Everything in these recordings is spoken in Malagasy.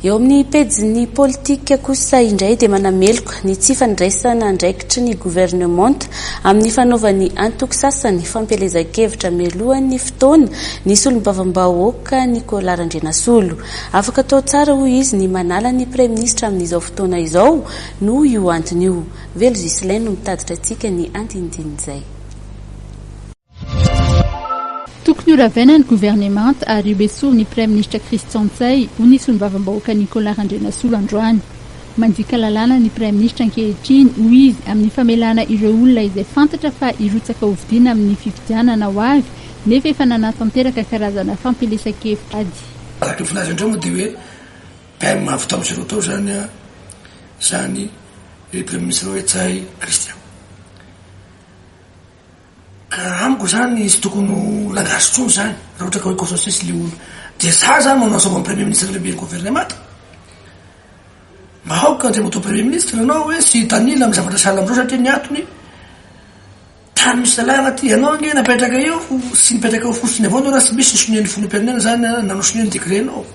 eo amin'ny pejiny politika kosa indray dia manameloka ny tsy fandraisana andraikitry ny gouvernement amin'ny fanaovany antokisasany fampelezan-kevitra mialohan'ny fotoana ny solombavam-bahoaka Nicolas Randrianasolo. Afaka atao tsara hoy izy ny manala ny premier ministre amin'izao fotoana izao no io antony io. Velo Zislaine no mitaditra antsika ny andinindin'izay. Tokony horavana ny gouvernement ary besoa ny premier ministre Christian Tsay ho ny solombavam-bahoaka Nicolas Randrianasolo androany. Mandika lalàna ny premier ministre ankehitriny ho izy amin'ny famelana ireo olona izay fantatra fa irotsaka hovidiana amin'ny fifidianana ho avy nefa efa nanatanteraka karazana fampelezan-kevitra ady. Araka ny filazandreo moa dia hoe PM mahavita tao zany premier ministre hoe Tsay Christian. Ka amiko zany izy tokony langasy tsony zany raha ohatra ka hoe consensus le olo dia za zany manao sao amin'ny premier ministre lehibe ny gouvernement mba haoka ndray matao premier ministre anao hoe sy tanila amin'ny zavatra sahala amizao satria ny atony tany misy zalahy agnaty ianao ange napetraka eo sy nipetraka eo fotsiny avao anao raha sy misy ny sonoen'ny filoham-pirenena zany nanao sonoen'ny décret-nao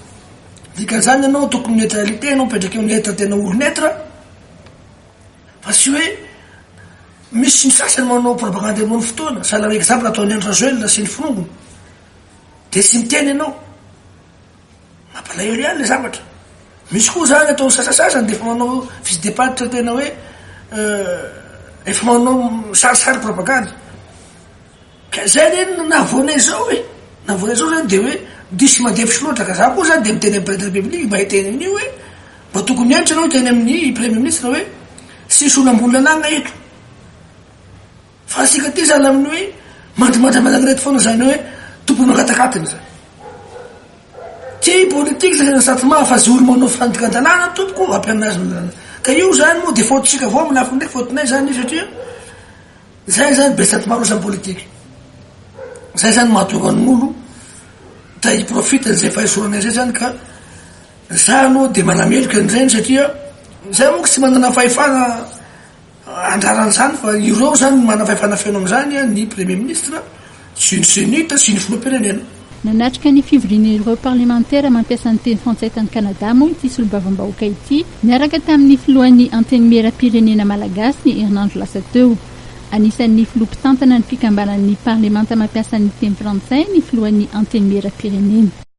dikan'izany anao tokony neutralité anao mipetraka eo neutre tena olo neutre fa sy hoe misy ny sasany manao propagande amin'ny fotoana sahala hoe exemple ataony André Rajoelina sy ny finongony dia sy miteny ianao mampalahelo ihany le zavatra. Misy koa zany atao sasasasany dia efa manao fils de pâtre tena hoe efa manao sarisary propagande ka zay reny navoanay zao zany dia hoe disy mandevitry loatra ka za koa zany dia miteny amin'ny président république mba hiteny amin'io hoe mba tokony entry anao hiteny amin'ny premier ministre hoe sisy olambony lalàna eto fa asika ty zany amin'ny hoe mandrimandra malagnirety foana zany hoe tompony makatakatiny zany ty politique zay sentiment fa zay olo manao fandikan-dalàna tompoko ampianazy lalàna ka io zany moa dia faotitsika avao amin'ny lafiny ndraiky faotinay zany satria zay zany be sentiment rosa politique zay zany mahatonga n'olo da hiprofite zay fahesoranay zay zany ka za aloha dia manameloka an'izany satria zay moa tsy manana fahefana andraran'izany fa ireo zany mana fahefana feno amin'izany ny premier ministre sy ny sénita sy ny filoham-pirenena. Nanatrika ny fivorian'ireo parlementaire mampiasa ny teny frantsay tany Canada moa ity solombavam-bahoaka ity niaraka tamin'ny filohan'ny antenimieram-pirenena malagasy ny Hernando Lasateo. Anisan'ny filompitantana ny fikambanan'ny parlemanta mampiasa ny teny frantsay ny filohan'ny antenimieram-pirenena.